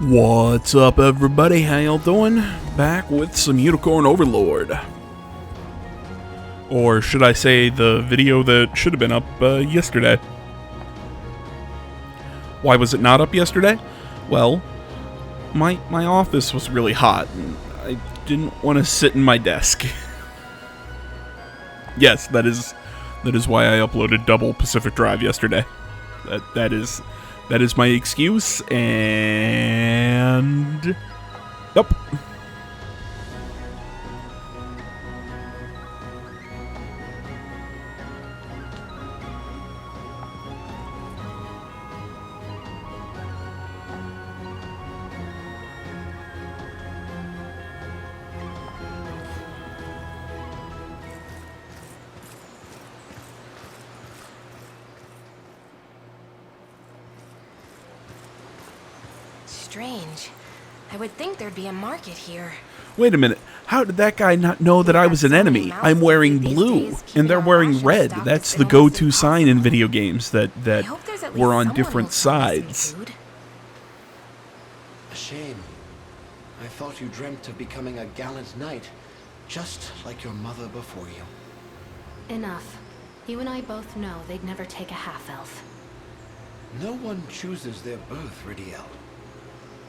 What's up, everybody? How y'all doing? Back with some Unicorn Overlord. Or should I say the video that should have been up yesterday. Why was it not up yesterday? Well, my office was really hot, and I didn't want to sit in my desk. Yes, that is why I uploaded double Pacific Drive yesterday. That is my excuse, and yep. Strange. I would think there'd be a market here. Wait a minute. How did that guy not know that I was an enemy? I'm wearing blue, and they're wearing red. That's the go-to sign in video games, that we're on different sides. A shame. I thought you dreamt of becoming a gallant knight, just like your mother before you. Enough. You and I both know they'd never take a half-elf. No one chooses their birth, Ridiel.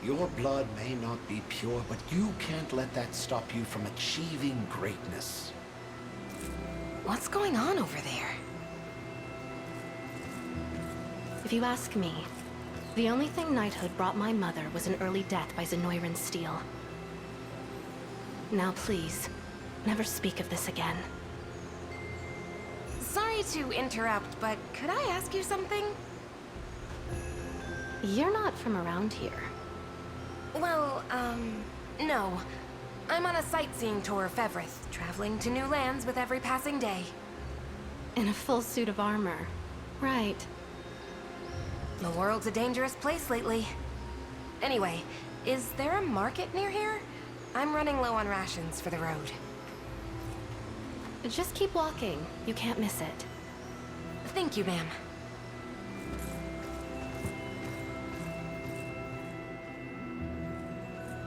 Your blood may not be pure, but you can't let that stop you from achieving greatness. What's going on over there? If you ask me, the only thing knighthood brought my mother was an early death by Zenoiran steel. Now please, never speak of this again. Sorry to interrupt, but could I ask you something? You're not from around here. Well, no. I'm on a sightseeing tour of Fevrith, traveling to new lands with every passing day. In a full suit of armor. Right. The world's a dangerous place lately. Anyway, is there a market near here? I'm running low on rations for the road. Just keep walking. You can't miss it. Thank you, ma'am.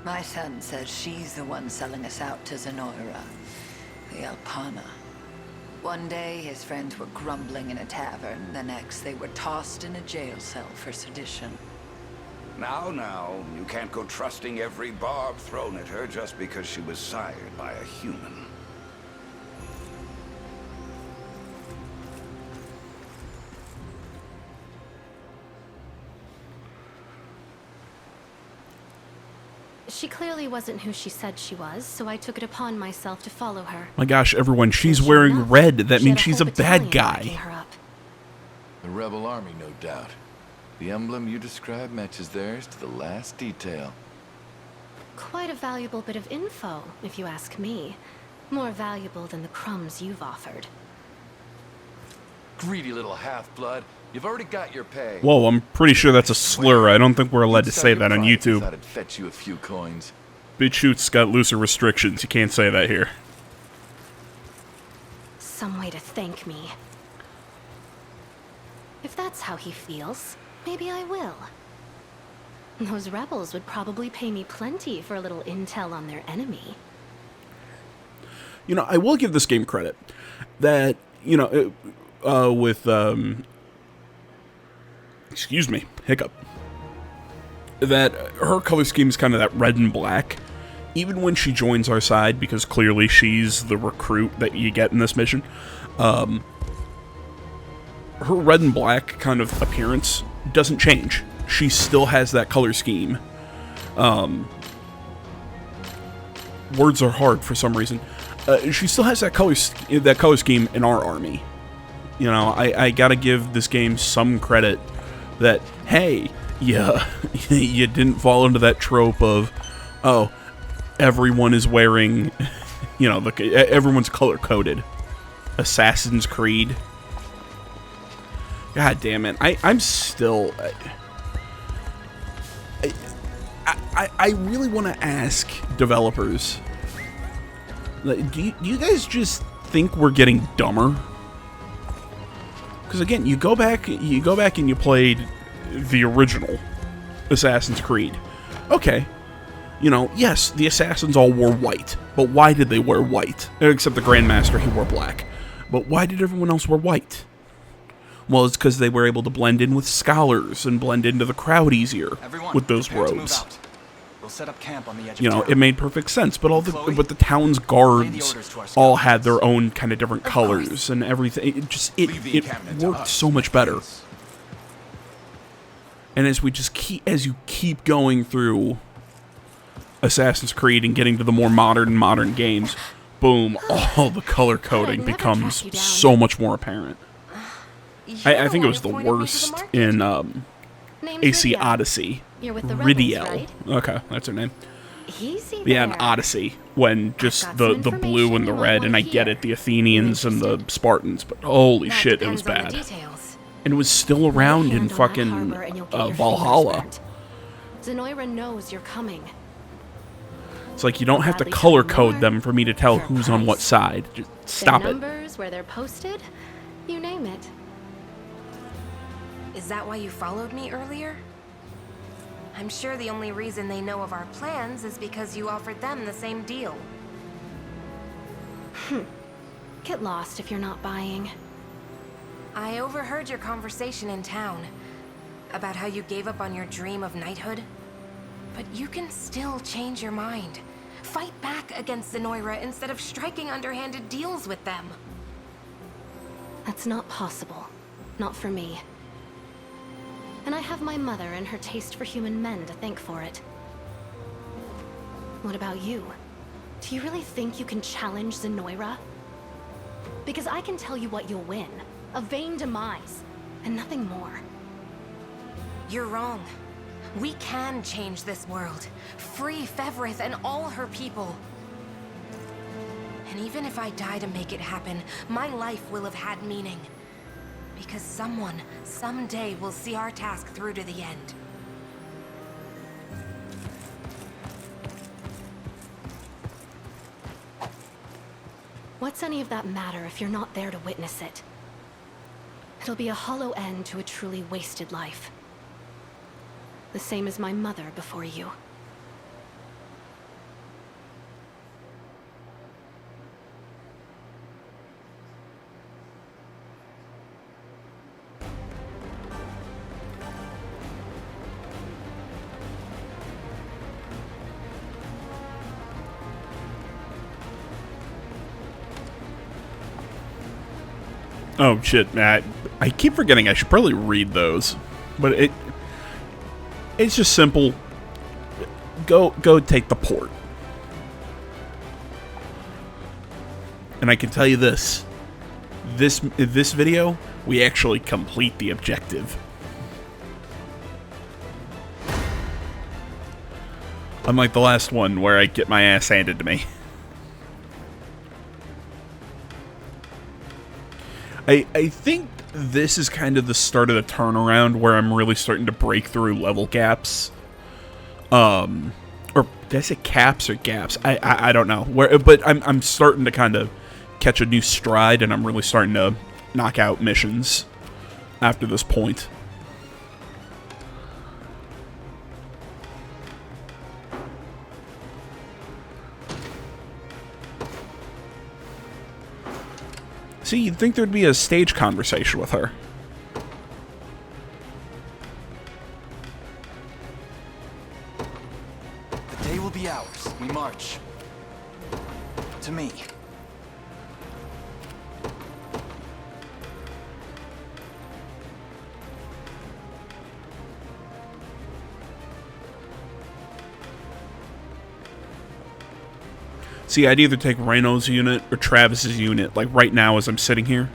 My son says she's the one selling us out to Zenoira, the Alpana. One day, his friends were grumbling in a tavern. The next, they were tossed in a jail cell for sedition. Now, you can't go trusting every barb thrown at her just because she was sired by a human. She clearly wasn't who she said she was, so I took it upon myself to follow her. My gosh, everyone, she's wearing red. That means she's a bad guy. The rebel army, no doubt. The emblem you described matches theirs to the last detail. Quite a valuable bit of info, if you ask me. More valuable than the crumbs you've offered. Greedy little half-blood. You've already got your pay. Whoa, I'm pretty sure that's a slur. I don't think we're allowed to say that on YouTube. Thought I'd fetch you a few coins. BitChute's got looser restrictions. You can't say that here. Some way to thank me. If that's how he feels, maybe I will. Those rebels would probably pay me plenty for a little intel on their enemy. You know, I will give this game credit that, you know, excuse me, hiccup. That her color scheme is kind of that red and black. Even when she joins our side, because clearly she's the recruit that you get in this mission, her red and black kind of appearance doesn't change. She still has that color scheme. Words are hard for some reason. She still has that color scheme in our army. You know, I gotta give this game some credit that, hey, yeah, you didn't fall into that trope of, oh, everyone is wearing, you know, everyone's color-coded. Assassin's Creed. God damn it. I'm still... I really want to ask developers, do you guys just think we're getting dumber? Because again, you go back and you played the original Assassin's Creed. Okay. You know, yes, the assassins all wore white, but why did they wear white? Except the Grandmaster, he wore black. But why did everyone else wear white? Well, it's because they were able to blend in with scholars and blend into the crowd easier with those robes. We'll set up camp on the edge You of know, town. it made perfect sense. But the town's guards all had their own kind of different colors and everything. It worked so much better. And as you keep going through Assassin's Creed and getting to the more modern games, boom, all the color coding becomes so much more apparent. I think it was the worst in AC Odyssey. You're with the rebels, Ridiel. right? Okay, that's her name. Easy Yeah, in there. Odyssey, when just got the some blue and the information you might red, and I wanna get hear. it, the Athenians and the Spartans, but holy That shit, it was depends on the bad. details. And it was still around in Hand on that fucking harbor and you'll get your fingers Valhalla. burnt. Zenoira knows you're coming. It's like you don't have to Gladly color tell code more them for me to tell for a who's on what price. side. Just stop Their it. numbers, where they're posted, you name it. Is that why you followed me earlier? I'm sure the only reason they know of our plans is because you offered them the same deal. Get lost if you're not buying. I overheard your conversation in town about how you gave up on your dream of knighthood. But you can still change your mind. Fight back against Zenoira instead of striking underhanded deals with them. That's not possible. Not for me. And I have my mother and her taste for human men to thank for it. What about you? Do you really think you can challenge Zenoira? Because I can tell you what you'll win. A vain demise, and nothing more. You're wrong. We can change this world. Free Fevrith and all her people. And even if I die to make it happen, my life will have had meaning. Because someone, someday, will see our task through to the end. What's any of that matter if you're not there to witness it? It'll be a hollow end to a truly wasted life. The same as my mother before you. Oh shit, Matt. I keep forgetting I should probably read those. But it's just simple. Go take the port. And I can tell you this. This video, we actually complete the objective. Unlike the last one where I get my ass handed to me. I think this is kind of the start of the turnaround where I'm really starting to break through level gaps. Or did I say caps or gaps? I don't know. But I'm starting to kind of catch a new stride, and I'm really starting to knock out missions after this point. See, you'd think there'd be a stage conversation with her. The day will be ours. We march. To me. See, I'd either take Reno's unit or Travis's unit, like right now as I'm sitting here,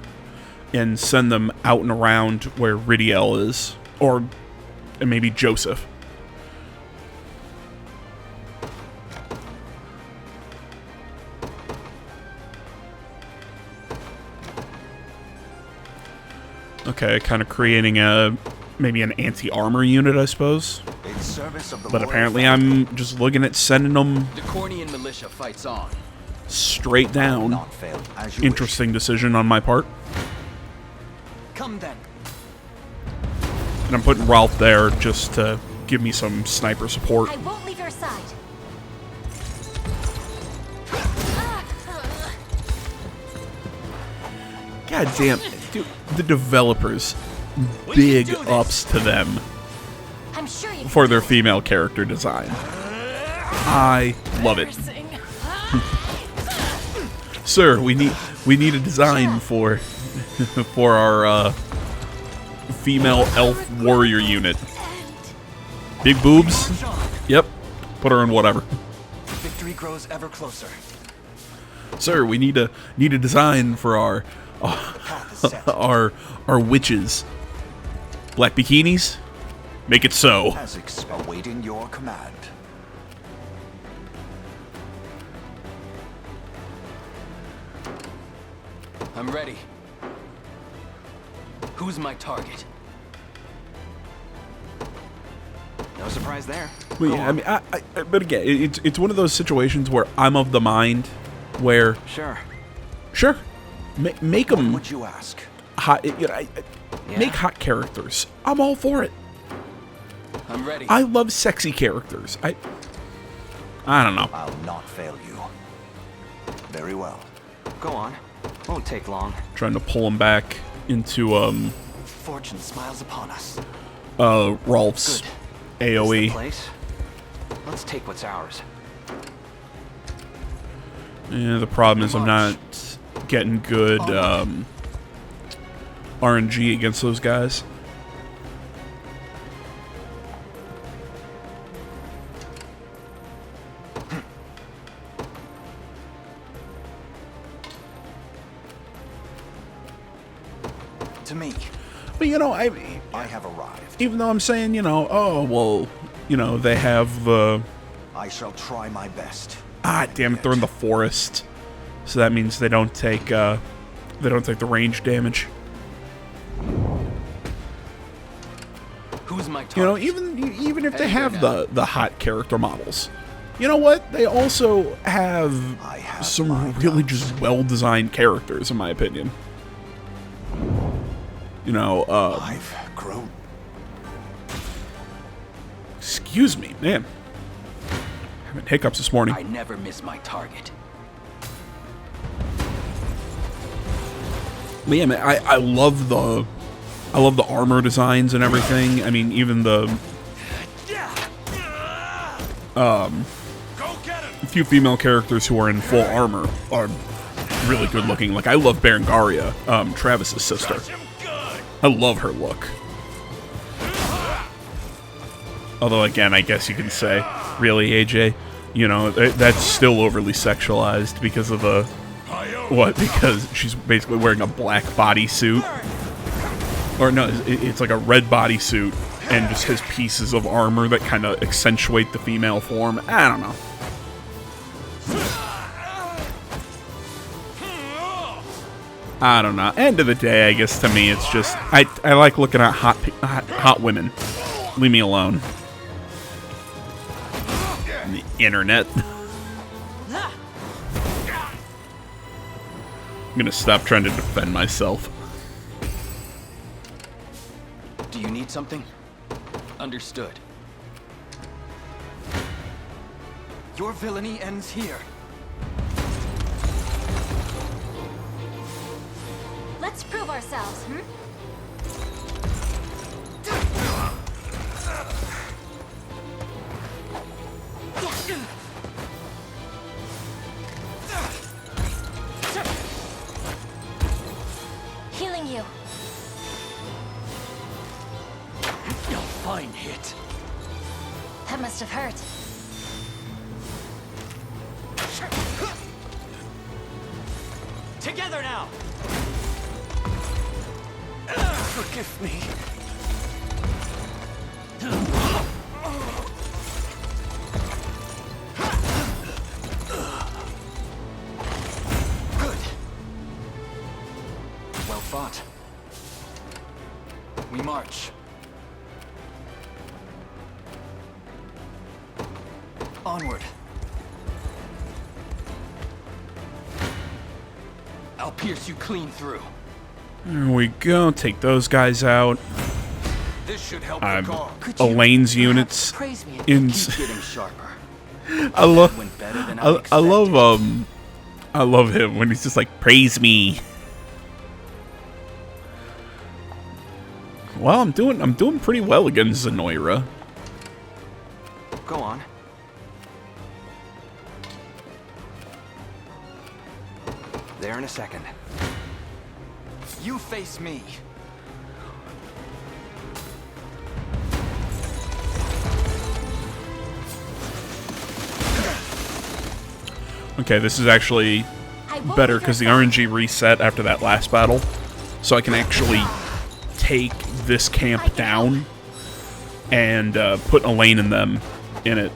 and send them out and around where Ridiel is, or maybe Joseph. Okay, kind of creating maybe an anti-armor unit, I suppose. In service of the But loyal apparently family. I'm just looking at sending them The Cornian militia fights on. straight down. Not fail, as you Interesting decision on my part. Come then. And I'm putting Ralph there just to give me some sniper support. I won't God damn, dude, the developers, big ups to them I'm sure you for their female character design. I love it. Sir, we need a design for for our female elf warrior unit. Big boobs? Yep. Put her in whatever. Victory grows ever closer. Sir, we need a design for our our witches. Black bikinis? Make it so. Azix awaiting your command. I'm ready. Who's my target? No surprise there. Well, yeah, I mean, but again, it's one of those situations where I'm of the mind where Sure. make them Would you ask? hot. Make hot characters. I'm all for it. I'm ready. I love sexy characters. I don't know. I'll not fail you. Very well. Go on. Won't take long. Trying to pull him back into Fortune smiles upon us. Rolf's Good. AOE. This the place? Let's take what's ours. Yeah, the problem is I'm not getting good RNG against those guys. To me. But you know, I have arrived. even though I'm saying, you know, oh well, you know, they have the I shall try my best. damn it, they're in the forest, so that means they don't take the range damage. Who's my target? You know, even if they have the hot character models, you know what? They also have some really just well-designed characters, in my opinion. You know, I've grown. excuse me, man. Having hiccups this morning. I never miss my target. But yeah, man, I love the armor designs and everything. I mean, even the few female characters who are in full armor are really good looking. Like, I love Berengaria, Travis's sister. I love her look. Although, again, I guess you can say, really, AJ, you know, that's still overly sexualized because of the... What? Because she's basically wearing a black bodysuit. Or no, it's like a red bodysuit and just has pieces of armor that kind of accentuate the female form. I don't know. I don't know. End of the day, I guess to me, it's just I like looking at hot women. Leave me alone. And the internet. I'm gonna stop trying to defend myself. Do you need something? Understood. Your villainy ends here. Let's prove ourselves, hmm? Healing you. A fine hit. That must have hurt. Together now. Forgive me. Good. Well fought. We march. Onward. I'll pierce you clean through. There we go. Take those guys out. This should help the cause. Elaine's units Praise me. in. Keep getting sharper. I love. Went better than I love him when he's just like, praise me. Well, I'm doing pretty well against Zenoira. Go on. There in a second. You face me. Okay, this is actually better because the RNG reset after that last battle. So I can actually take this camp down and put a lane in them in it.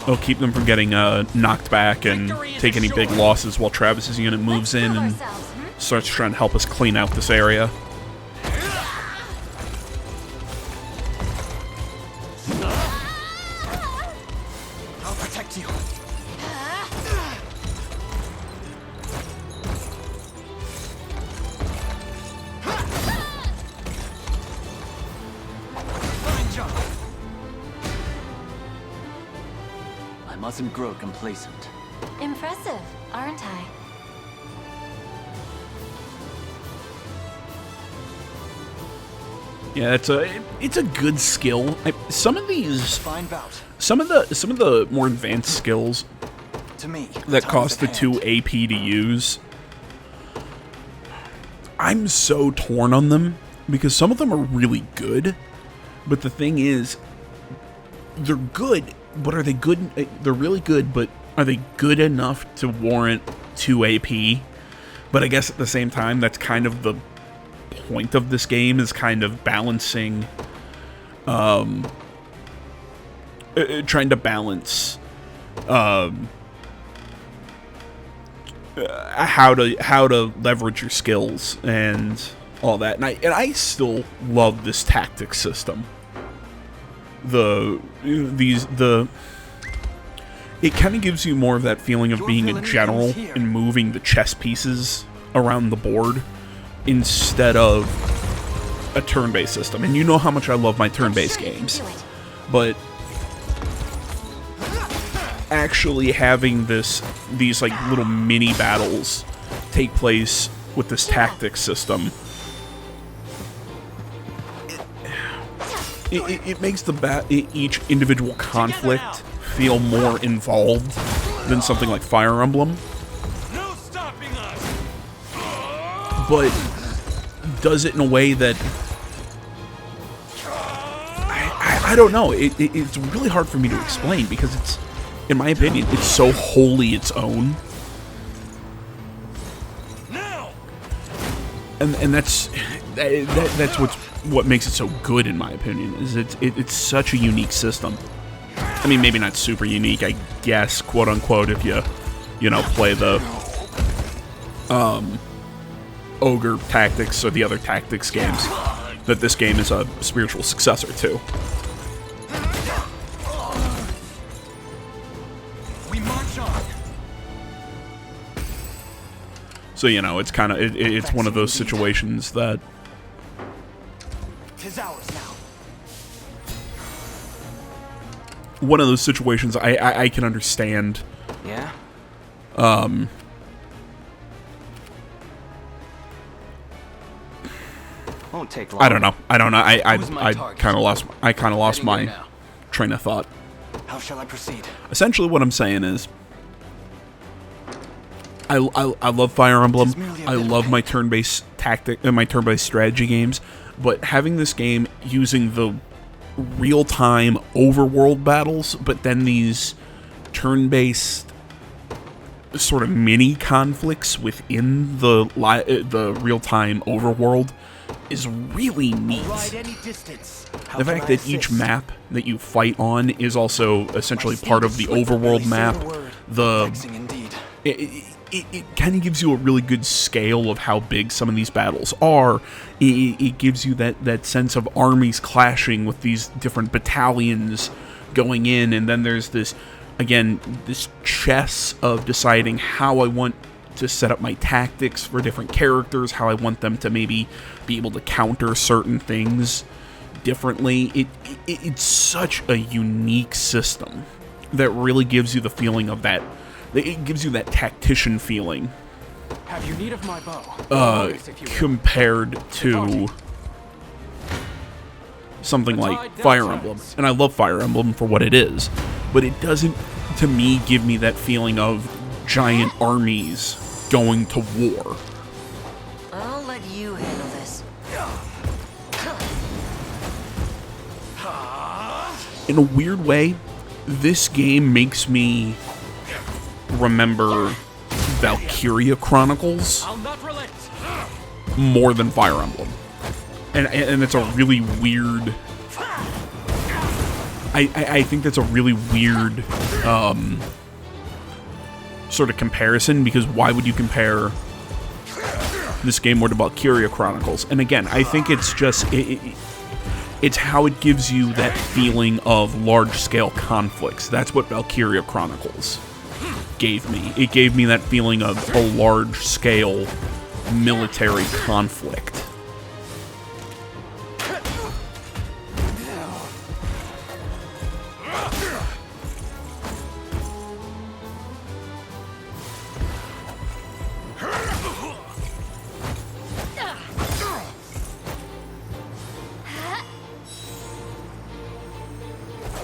It'll keep them from getting knocked back and take any big losses while Travis's unit moves in and starts trying to help us clean out this area. I'll protect you. Fine job. I mustn't grow complacent. Impressive, aren't I? Yeah, it's a good skill. Some of these, Fine bout. some of the more advanced skills To me. that time cost the is at 2 hand. AP to use, I'm so torn on them because some of them are really good, but the thing is, they're good, but are they good? They're really good, but are they good enough to warrant 2 AP? But I guess at the same time, that's kind of the point of this game, is kind of balancing, trying to balance how to leverage your skills and all that. And I still love this tactics system. It kind of gives you more of that feeling of being a general and moving the chess pieces around the board instead of a turn-based system. And you know how much I love my turn-based games. But actually having these like little mini battles take place with this tactics system, it makes each individual conflict feel more involved than something like Fire Emblem. No stopping us. But does it in a way that I don't know. It's really hard for me to explain because it's, in my opinion, it's so wholly its own. And that's what makes it so good, in my opinion. Is it's such a unique system. I mean, maybe not super unique, I guess, quote unquote, if you know, play the Ogre Tactics or the other tactics games that this game is a spiritual successor to. We march on. So, you know, it's kind of it's one of those situations that 'Tis ours now. one of those situations I can understand. Yeah. Won't take long. I don't know. Who's my I target? kind of lost Heading there my now. train of thought. How shall I proceed? Essentially, what I'm saying is, I love Fire Emblem. It's merely a I bit of love my paper. turn-based tactic and my turn-based strategy games. But having this game using the real-time overworld battles, but then these turn-based sort of mini conflicts within the real-time overworld is really neat. Ride any distance. How The can fact I that each assist? map that you fight on is also essentially part of the overworld map. Vexing indeed. It kind of gives you a really good scale of how big some of these battles are. It gives you that sense of armies clashing with these different battalions going in, and then there's this, again, this chess of deciding how I want to set up my tactics for different characters, how I want them to maybe be able to counter certain things differently. It's such a unique system that really gives you the feeling of that. It gives you that tactician feeling Have you need of my bow? If you will. compared to something like Fire Emblem. And I love Fire Emblem for what it is. But it doesn't, to me, give me that feeling of giant armies going to war. I'll let you handle this. In a weird way, this game makes me remember Valkyria Chronicles more than Fire Emblem. And it's a really weird... I think that's a really weird sort of comparison, because why would you compare this game more to Valkyria Chronicles? And again, I think it's just... It's how it gives you that feeling of large-scale conflicts. That's what Valkyria Chronicles gave me. It gave me that feeling of a large-scale military conflict.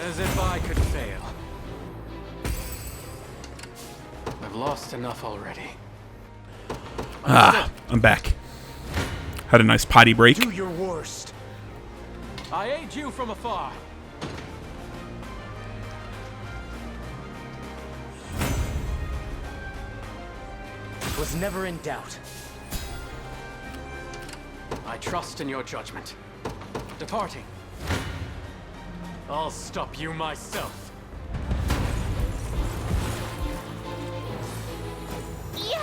As if I could fail. I've lost enough already. Ah, I'm back. Had a nice potty break. Do your worst. I aid you from afar. Was never in doubt. I trust in your judgment. Departing. I'll stop you myself. Yeah.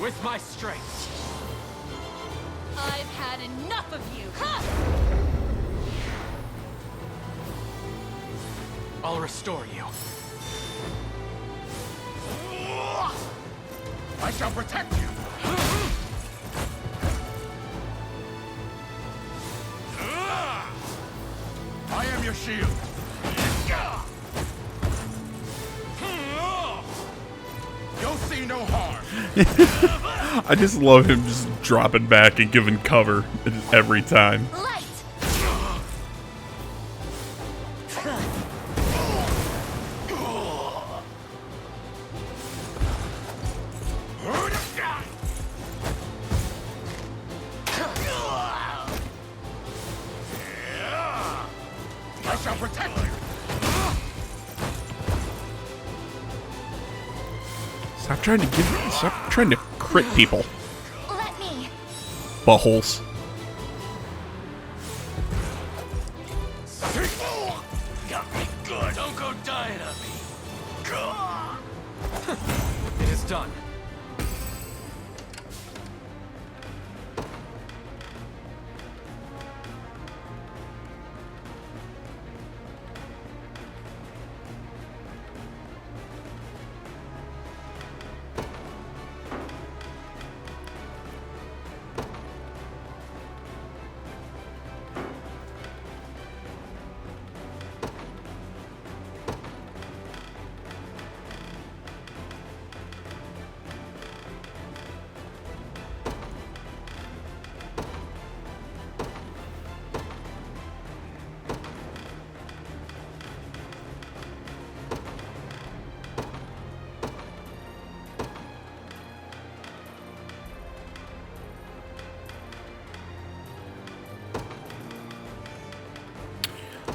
With my strength. I've had enough of you. I'll restore you. I shall protect you. I am your shield. You'll see no harm. I just love him just dropping back and giving cover every time. Light. I shall protect you. Stop trying to crit people. Let me. Buttholes. Got me good. Don't go dying on me. It is done.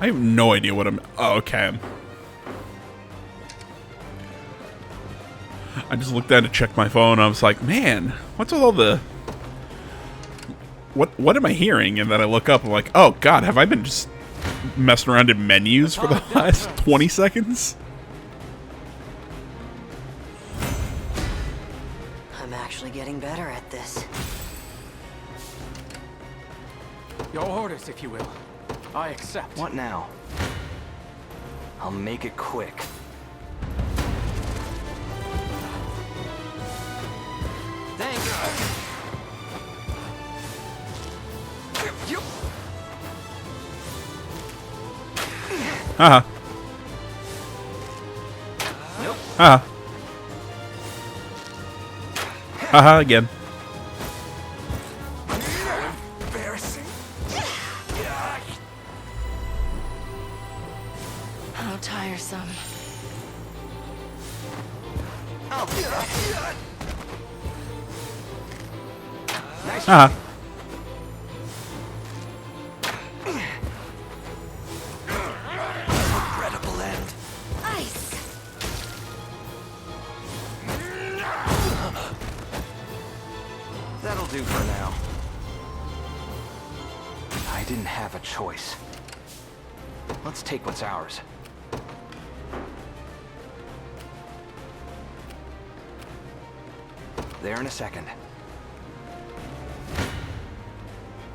I have no idea what I'm... Oh, okay. I just looked down to check my phone. I was like, man, what's with all the... What am I hearing? And then I look up, I'm like, oh, God, have I been just messing around in menus for the last 20 seconds? I'm actually getting better at this. Your orders, if you will. I accept. What now? I'll make it quick. Thanks. Haha. Nope. Haha. Haha, again. Embarrassing. How tiresome. Haha. Regrettable end. Ice! That'll do for now. I didn't have a choice. Let's take what's ours. There in a second.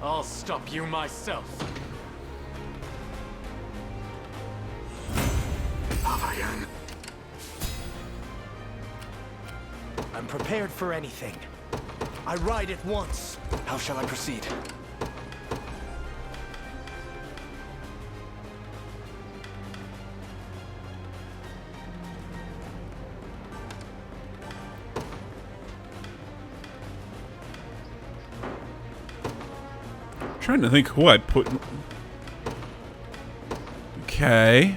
I'll stop you myself. I'm prepared for anything. I ride it once. How shall I proceed? Trying to think who I put. Okay.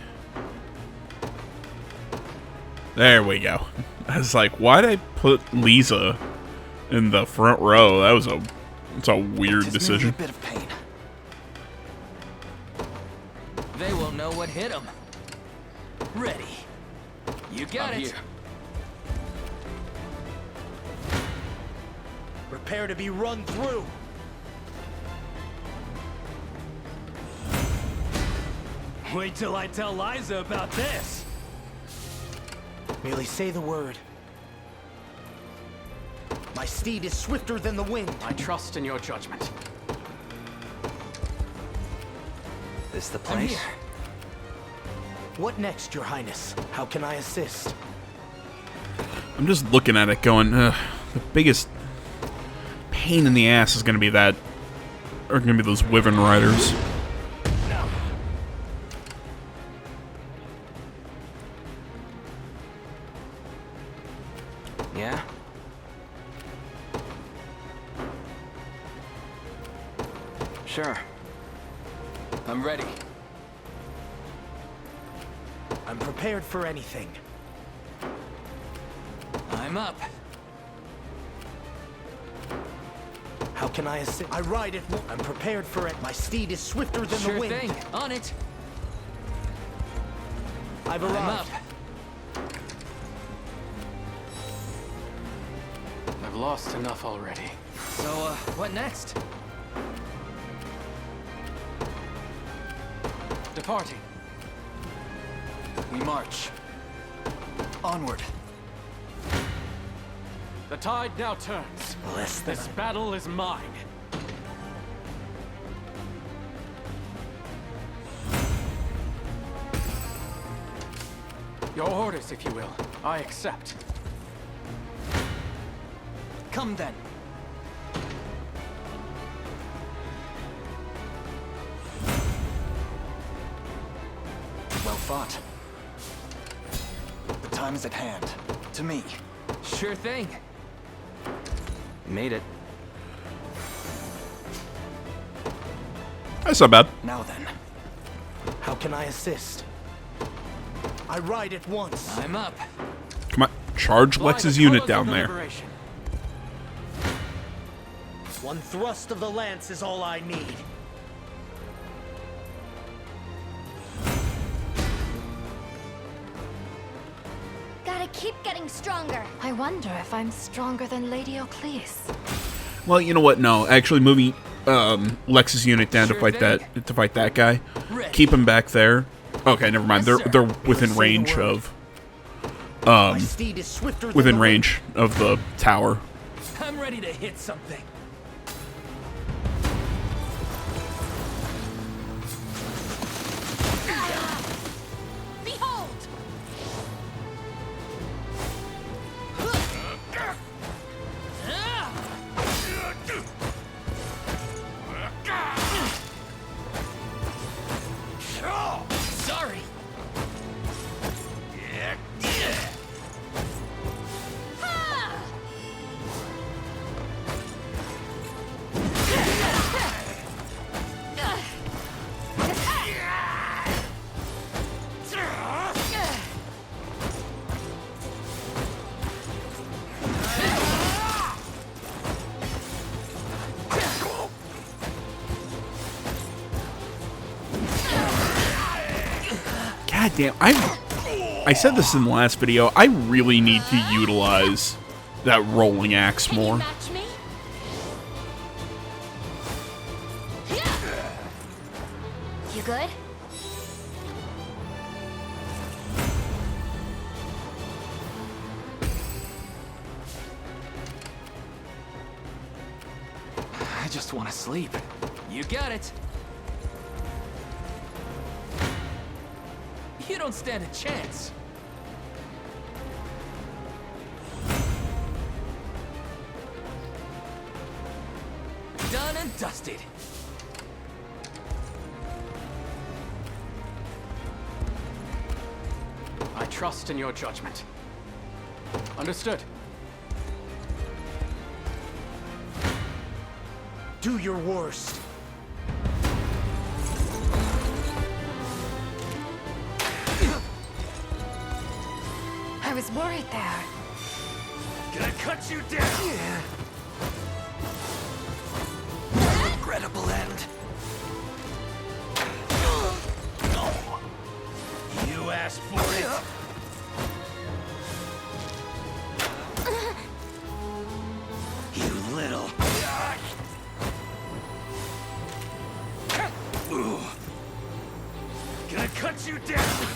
There we go. I was like, why'd I put Lisa in the front row? That was it's a weird Just decision. a bit of pain. They won't know what hit them. Ready. You got it. Here. Prepare to be run through. Wait till I tell Liza about this. Merely say the word. My steed is swifter than the wind. I trust in your judgment. This the I'm place? here. What next, Your Highness? How can I assist? I'm just looking at it going, the biggest pain in the ass is going to be that, or going to be those Wyvern Riders. Yeah? Sure. I'm ready. I'm prepared for anything. I'm up. How can I assist? I ride it. I'm prepared for it. My steed is swifter than Sure the wind. thing. On it. I've I'm arrived. up. I've lost enough already. So, what next? Departing. We march. Onward. The tide now turns. Less than This battle is mine. Your orders, if you will. I accept. Come then. Well fought. The time is at hand. To me. Sure thing. Made it. That's not bad. Now then. How can I assist? I ride it once. I'm up. Come on, charge Fly Lex's the unit colors down of there. liberation. One thrust of the lance is all I need. Gotta keep getting stronger. I wonder if I'm stronger than Lady Ocleus. Well, you know what? No, actually, moving Lex's unit down Sure to fight thing. that guy. Ready. Keep him back there. Okay, never mind. Yes, sir. They're within Say the range word. of My steed is swifter than within the wind. range of the tower. I'm ready to hit something. Behold! Sorry. God damn, I said this in the last video. I really need to utilize that rolling axe more. Match me? You good? I just want to sleep. You got it. You don't stand a chance. Done and dusted. I trust in your judgment. Understood. Do your worst. I was worried there. Gonna cut you down. Yeah. Regrettable end. You asked for it. You little. Gonna cut you down.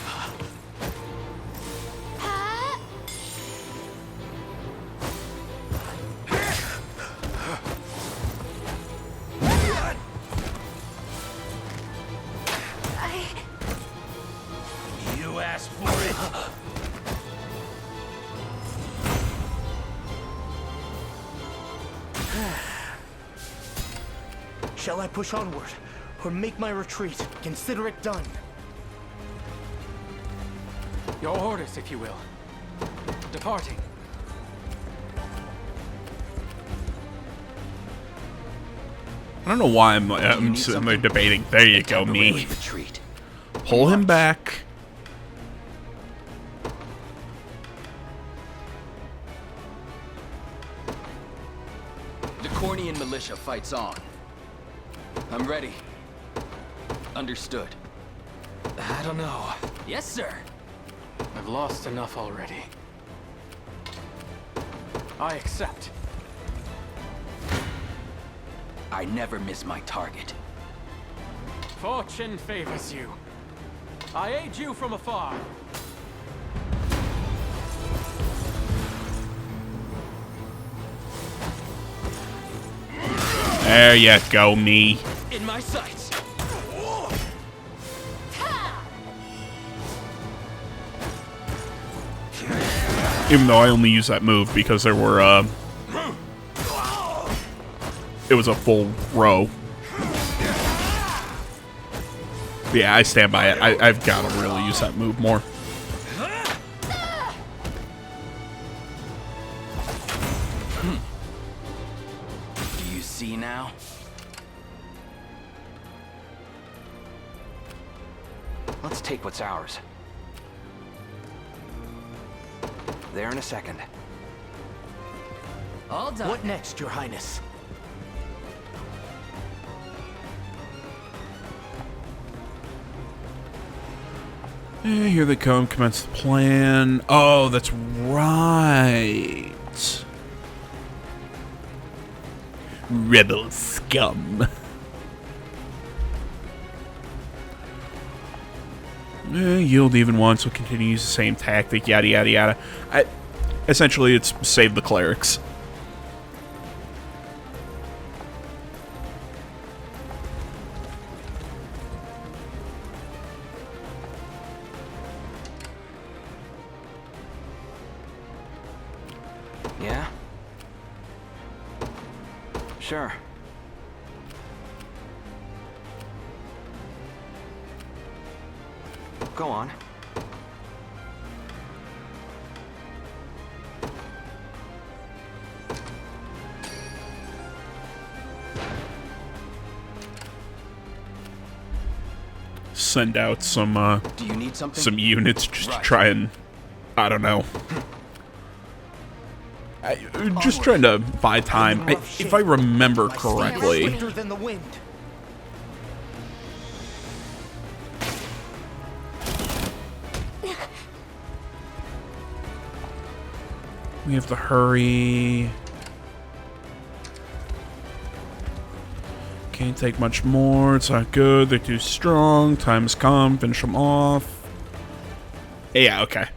You asked for it. Shall I push onward, or make my retreat? Consider it done. Your orders, if you will. Departing. I don't know why I'm sitting there debating. There you go, me. Pull him back. The Cornian militia fights on. I'm ready. Understood. I don't know. Yes, sir. I've lost enough already. I accept. I never miss my target. Fortune favors you. I aid you from afar. There you go, me. In my sights. Even though I only used that move because there were, it was a full row. But yeah, I stand by it. I've got to really use that move more. Do you see now? Let's take what's ours. There in a second. All done. What next, Your Highness? Here they come. Commence the plan. Oh, that's right. Rebel scum. Yield even once. We'll continue to use the same tactic. Yada yada yada. Essentially, it's save the clerics. Yeah? Sure. Go on. Send out some Do you need something? some units just to try and, I don't know. Just trying to buy time. If I remember correctly, Swifter than the wind. We have to hurry. Can't take much more. It's not good. They're too strong. Time has come. Finish them off. Yeah, okay.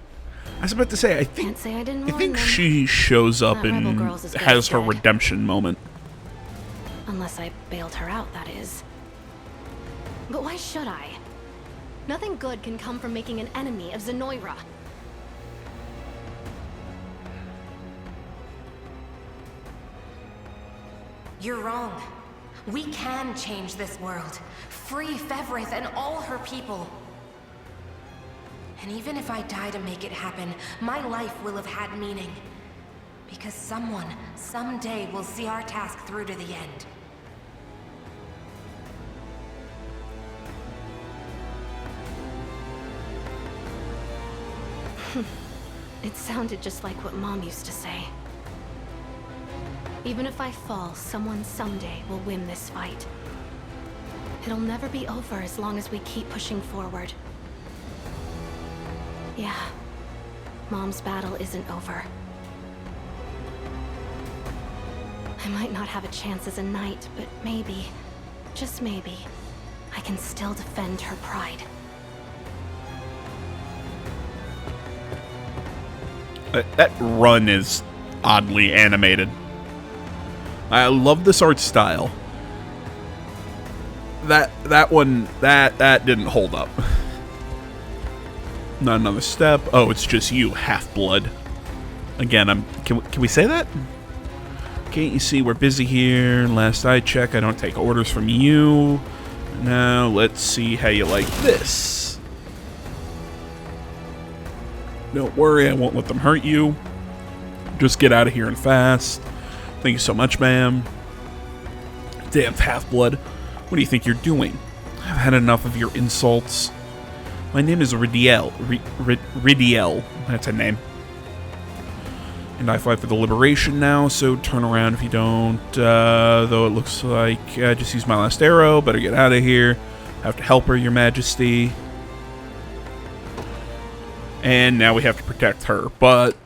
I was about to say, I think she shows up and has her redemption moment. Unless I bailed her out, that is. But why should I? Nothing good can come from making an enemy of Zenoira. You're wrong. We can change this world. Free Fevrith and all her people. And even if I die to make it happen, my life will have had meaning. Because someone, someday, will see our task through to the end. It sounded just like what Mom used to say. Even if I fall, someone someday will win this fight. It'll never be over as long as we keep pushing forward. Yeah, Mom's battle isn't over. I might not have a chance as a knight, but maybe, just maybe, I can still defend her pride. That run is oddly animated. I love this art style. That one didn't hold up. Not another step. Oh, it's just you, half-blood. Again, can we say that? Can't you see we're busy here? Last I check, I don't take orders from you. Now let's see how you like this. Don't worry, I won't let them hurt you. Just get out of here and fast. Thank you so much, ma'am. Damn half-blood. What do you think you're doing? I've had enough of your insults. My name is Ridiel. Ridiel. That's a name. And I fight for the liberation now, so turn around if you don't. Though it looks like I just used my last arrow. Better get out of here. Have to help her, Your Majesty. And now we have to protect her. But,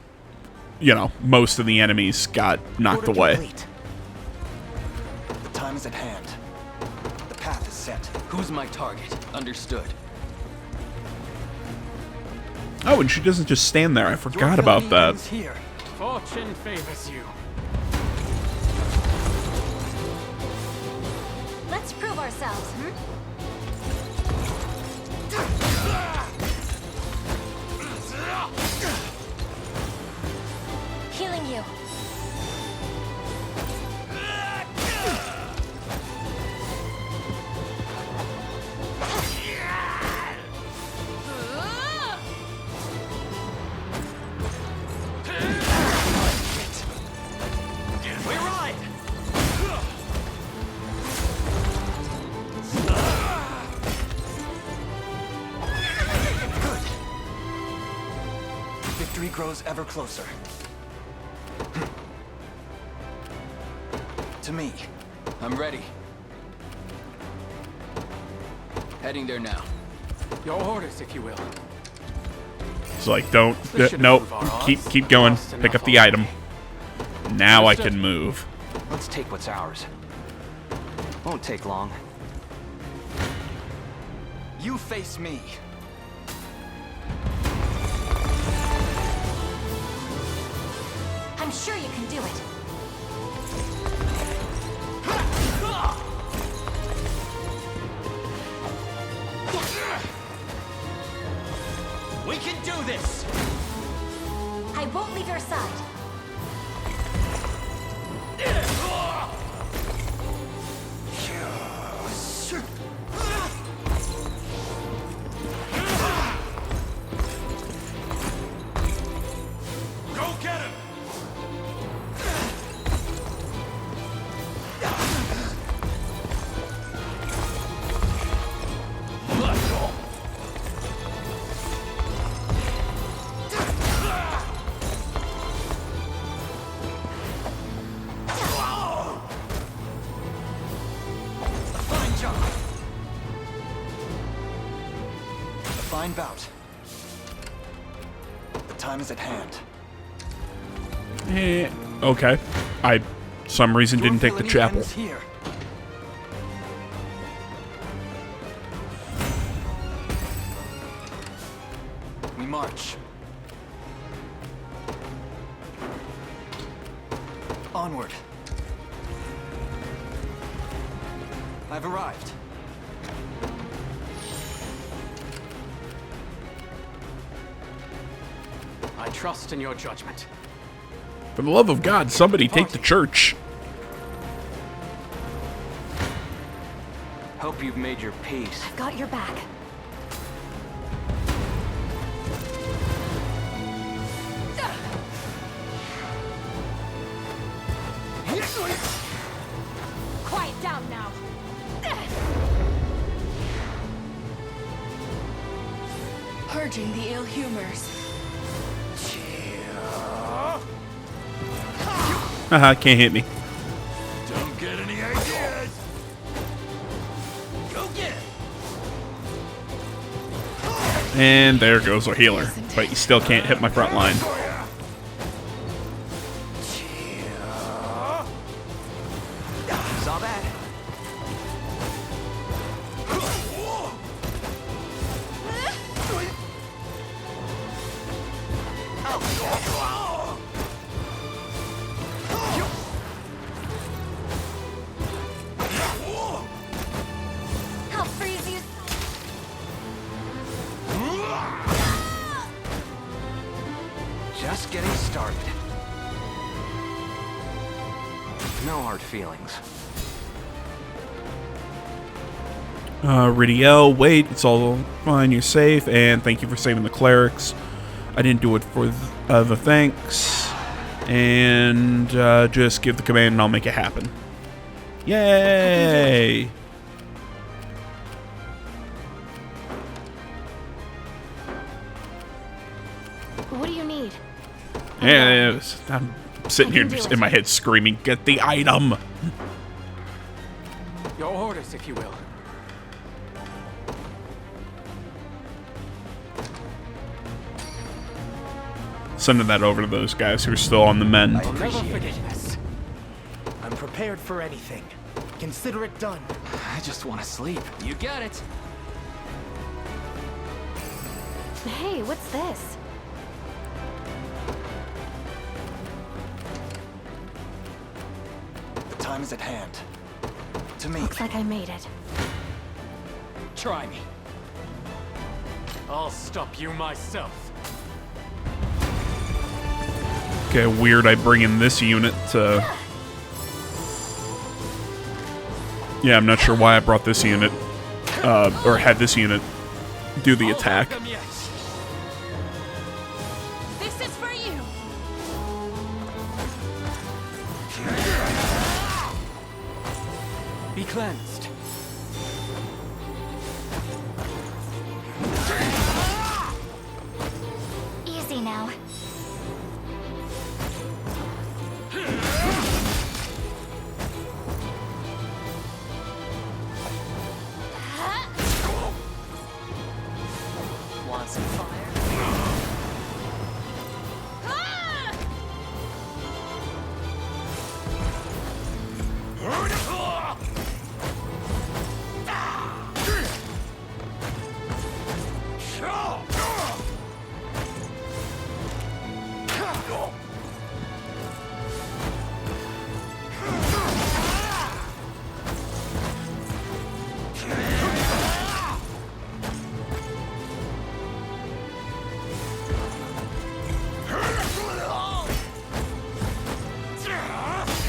you know, most of the enemies got knocked away. Complete. The time is at hand. The path is set. Who's my target? Understood. Oh, and she doesn't just stand there. I forgot about that. Here. Fortune favors you. Let's prove ourselves, Healing you. We ride! Good. Victory grows ever closer. To me. I'm ready. Heading there now. Your orders, if you will. It's like, don't, nope, keep going, pick up the item. Now I can move. Let's take what's ours. Won't take long. You face me. I'm sure you can do it. We can do this! I won't leave your side. Go get him! Fine bout. The time is at hand. Okay. I, some reason, didn't take the chapel. Here. We march. Onward. I've arrived. I trust in your judgment. For the love of God, somebody take the church. Hope you've made your peace. I've got your back. Quiet down now. Purging the ill humors. Haha, can't hit me. Don't get any ideas. Go get it. And there goes our healer. But you still can't hit my front line. Saw that. I'll freeze you. Just getting started. No hard feelings. Ridiel, wait, it's all fine, you're safe, and thank you for saving the clerics. I didn't do it for the thanks. And just give the command and I'll make it happen. Yay! What do you need? Yeah, I'm sitting here just in my head screaming, get the item! Your orders, if you will. Sending that over to those guys who are still on the mend. I I'll never appreciate forget it. this. I'm prepared for anything. Consider it done. I just want to sleep. You got it. Hey, what's this? The time is at hand. To me. Looks like I made it. Try me. I'll stop you myself. Okay, weird I bring in this unit to... Yeah, I'm not sure why I brought this unit, or had this unit do the attack. This is for you. Be cleansed. Easy now. Want some fire?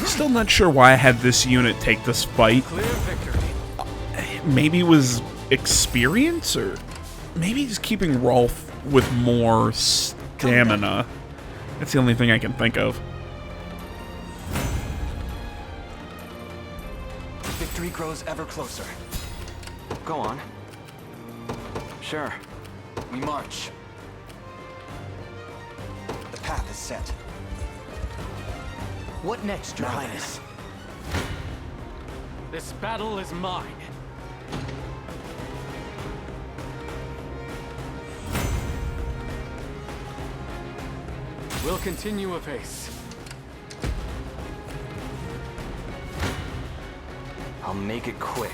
Still not sure why I had this unit take this fight. Clear victory. Maybe it was experience, or maybe just keeping Rolf with more stamina. That's the only thing I can think of. Victory grows ever closer. Go on. Sure. We march. The path is set. What next, Your Highness? This battle is mine. We'll continue apace. I'll make it quick.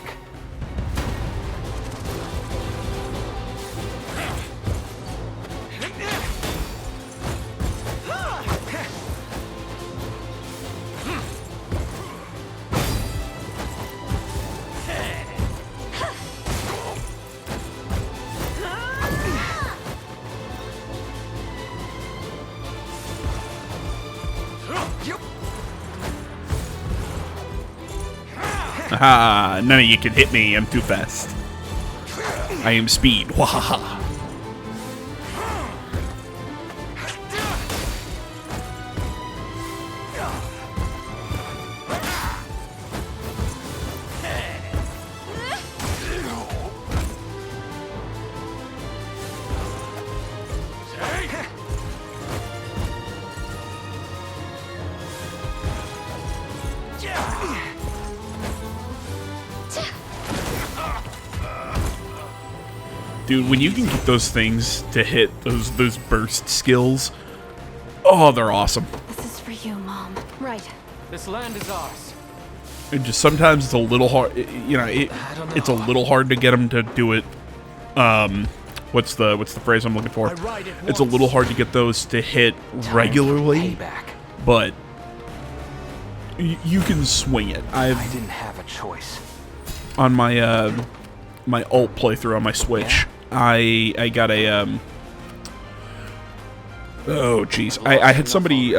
Haha, none of you can hit me, I'm too fast. I am speed, wahaha. Dude, when you can get those things to hit those burst skills, oh, they're awesome. This is for you, Mom. Right. This land is ours. And just sometimes it's a little hard, you know, it's a little hard to get them to do it. What's the phrase I'm looking for? It's a little hard to get those to hit regularly, but you can swing it. I didn't have a choice. On my my alt playthrough on my Switch, I got a oh jeez, I had somebody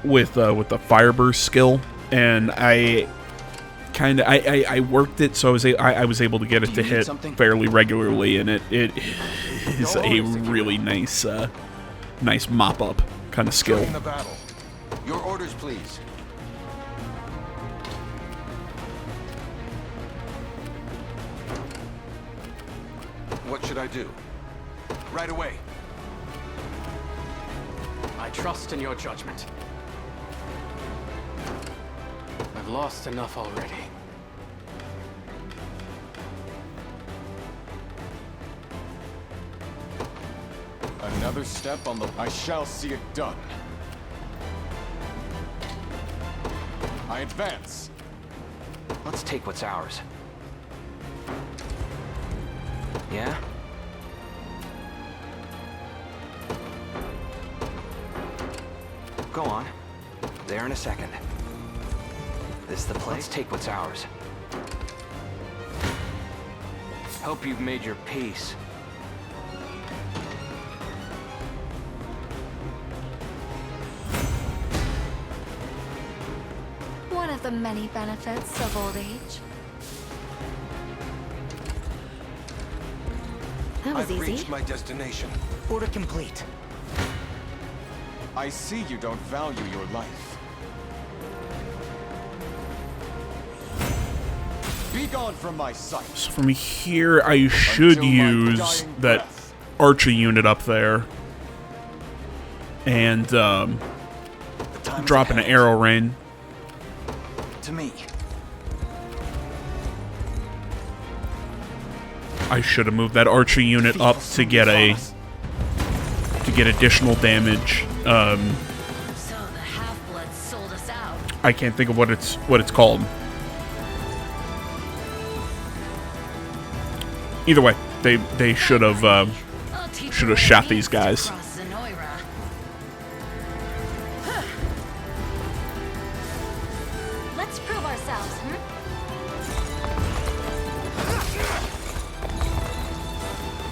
with the fireburst skill, and I worked it so I was able to get it to hit fairly regularly, and it is a really nice nice mop up kind of skill. Your orders, please. What should I do? Right away. I trust in your judgment. I've lost enough already. Another step on the... I shall see it done. I advance. Let's take what's ours. Yeah? Go on. There in a second. This the place? Let's take what's ours. Hope you've made your peace. One of the many benefits of old age. That was I've easy. reached my destination. Order complete. I see you don't value your life. Be gone from my sight. So from here, I should use that Archer unit up there and drop an arrow rain. To me. I should have moved that Archer unit up to get additional damage. So the half-bloods sold us out. I can't think of what it's called. Either way, they should have shot these guys. Let's prove ourselves,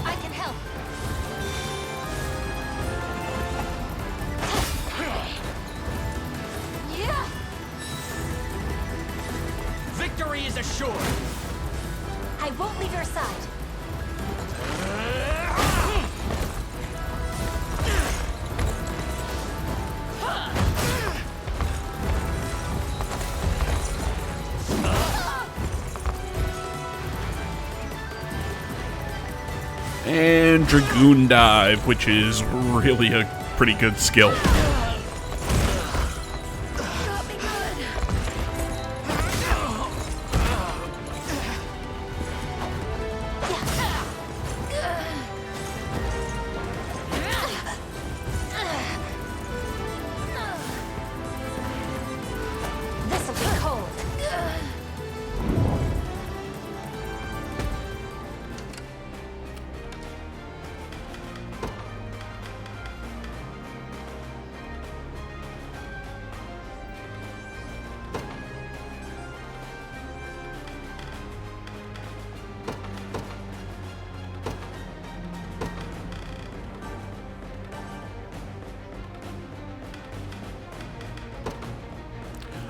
I can help. Yeah. Victory is assured. I won't leave your side. And Dragoon Dive, which is really a pretty good skill.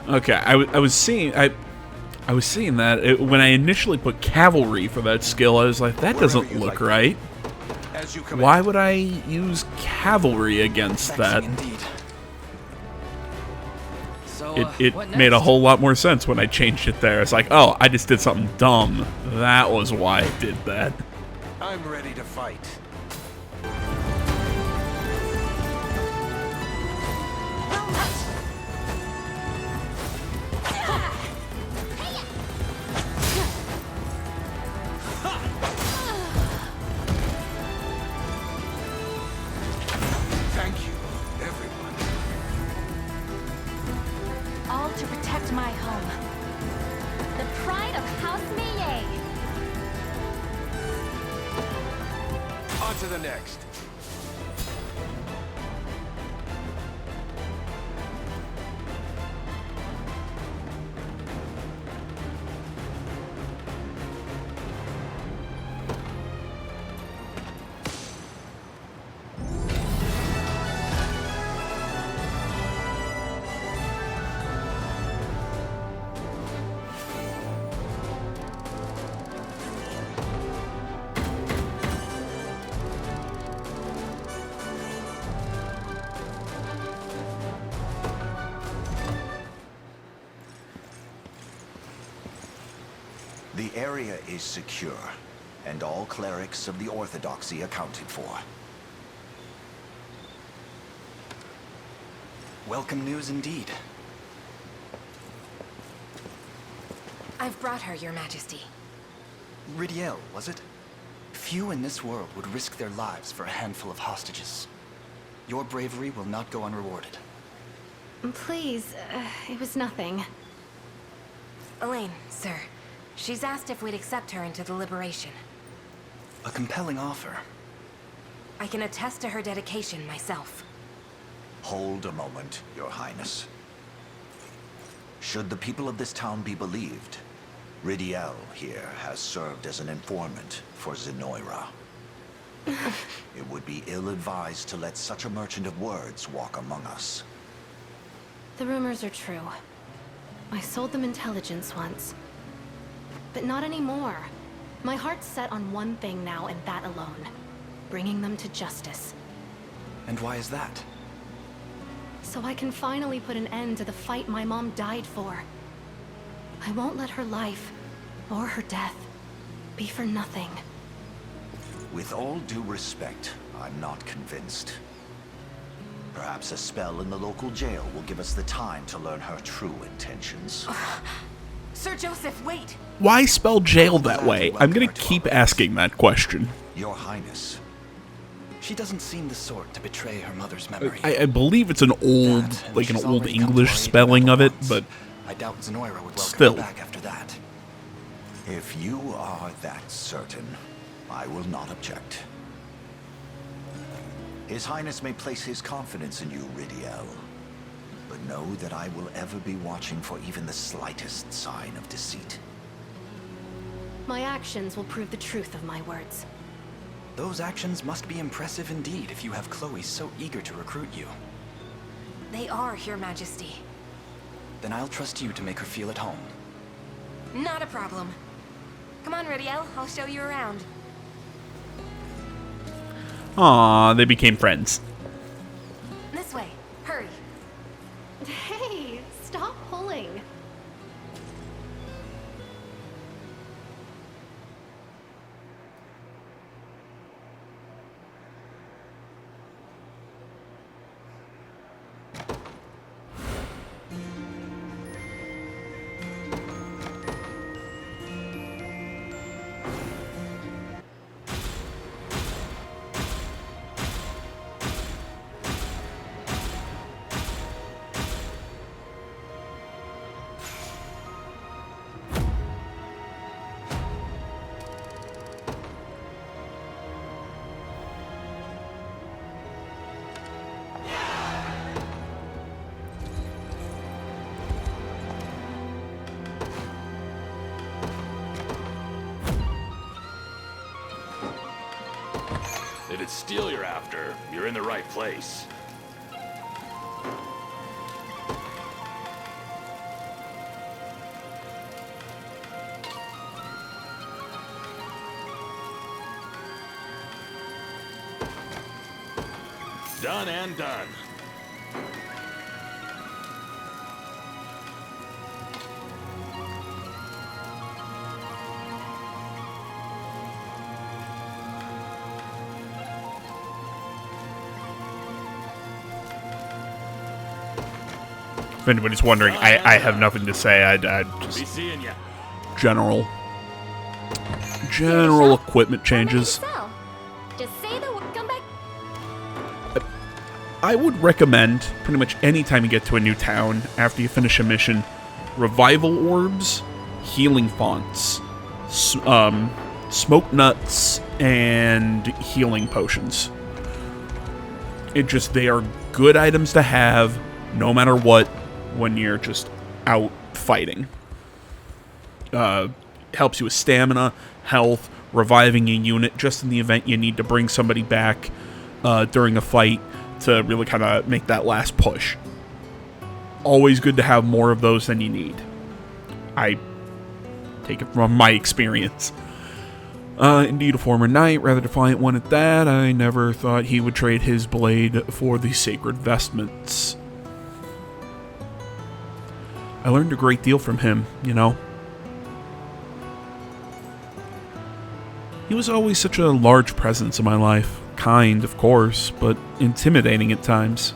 Okay, I was seeing that when I initially put cavalry for that skill. I was like, that doesn't look right. Why would I use cavalry against that? It made a whole lot more sense when I changed it there. It's like, oh, I just did something dumb. That was why I did that. I'm ready to fight. Thank you, everyone. All to protect my home. The pride of House Meillet. On to the next. The area is secure, and all clerics of the Orthodoxy accounted for. Welcome news indeed. I've brought her, Your Majesty. Ridiel, was it? Few in this world would risk their lives for a handful of hostages. Your bravery will not go unrewarded. Please, it was nothing. Elaine, sir. She's asked if we'd accept her into the Liberation. A compelling offer. I can attest to her dedication myself. Hold a moment, Your Highness. Should the people of this town be believed, Ridiel here has served as an informant for Zenoira. It would be ill-advised to let such a merchant of words walk among us. The rumors are true. I sold them intelligence once. But not anymore. My heart's set on one thing now, and that alone. Bringing them to justice. And why is that? So I can finally put an end to the fight my mom died for. I won't let her life, or her death, be for nothing. With all due respect, I'm not convinced. Perhaps a spell in the local jail will give us the time to learn her true intentions. Sir Joseph, wait! Why spell jail that way? I'm gonna keep asking that question. Your Highness. She doesn't seem the sort to betray her mother's memory. I believe it's an old, like an old English spelling of it, but I doubt Zenoira would welcome still. her back after that. If you are that certain, I will not object. His Highness may place his confidence in you, Ridiel. But know that I will ever be watching for even the slightest sign of deceit. My actions will prove the truth of my words. Those actions must be impressive indeed if you have Chloe so eager to recruit you. They are, Your Majesty. Then I'll trust you to make her feel at home. Not a problem. Come on, Ridiel. I'll show you around. Aw, they became friends. This way. Hurry. Hey, stop pulling. If it's steel you're after, you're in the right place. Done and done. If anybody's wondering, I have nothing to say. I just Be seeing ya. general equipment changes. Just say the word. Come back. I would recommend pretty much any time you get to a new town after you finish a mission, revival orbs, healing fonts, smoke nuts, and healing potions. They are good items to have no matter what when you're just out fighting. Helps you with stamina, health, reviving a unit just in the event you need to bring somebody back during a fight to really kind of make that last push. Always good to have more of those than you need. I take it from my experience. Indeed, a former knight, rather defiant one at that. I never thought he would trade his blade for the sacred vestments. I learned a great deal from him, you know. He was always such a large presence in my life. Kind, of course, but intimidating at times.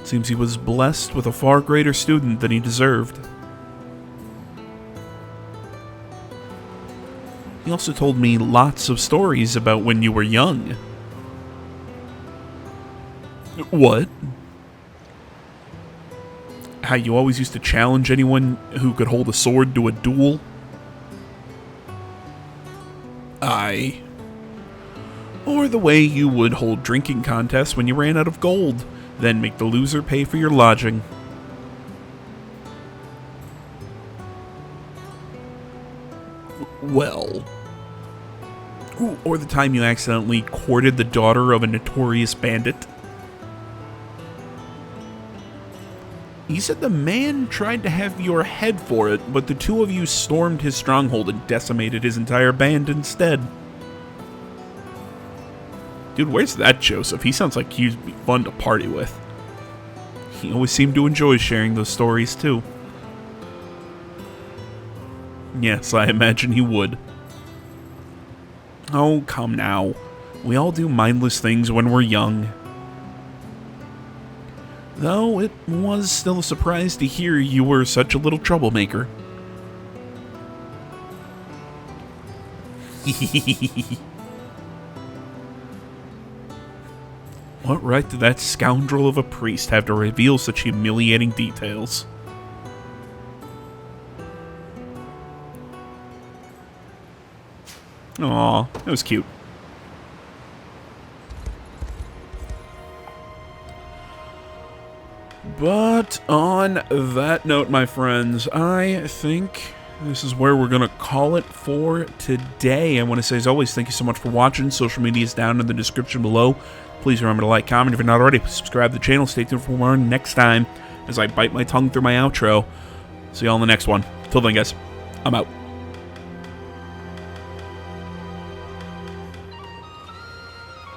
Seems he was blessed with a far greater student than he deserved. He also told me lots of stories about when you were young. What? How you always used to challenge anyone who could hold a sword to a duel? Aye. Or the way you would hold drinking contests when you ran out of gold, then make the loser pay for your lodging. Well. Ooh, or the time you accidentally courted the daughter of a notorious bandit. He said the man tried to have your head for it, but the two of you stormed his stronghold and decimated his entire band instead. Dude, where's that Joseph? He sounds like he'd be fun to party with. He always seemed to enjoy sharing those stories, too. Yes, I imagine he would. Oh, come now. We all do mindless things when we're young. Though it was still a surprise to hear you were such a little troublemaker. What right did that scoundrel of a priest have to reveal such humiliating details? Aw, that was cute. But on that note, my friends, I think this is where we're going to call it for today. I want to say, as always, thank you so much for watching. Social media is down in the description below. Please remember to like, comment. If you're not already, subscribe to the channel. Stay tuned for more next time as I bite my tongue through my outro. See you all in the next one. Till then, guys, I'm out.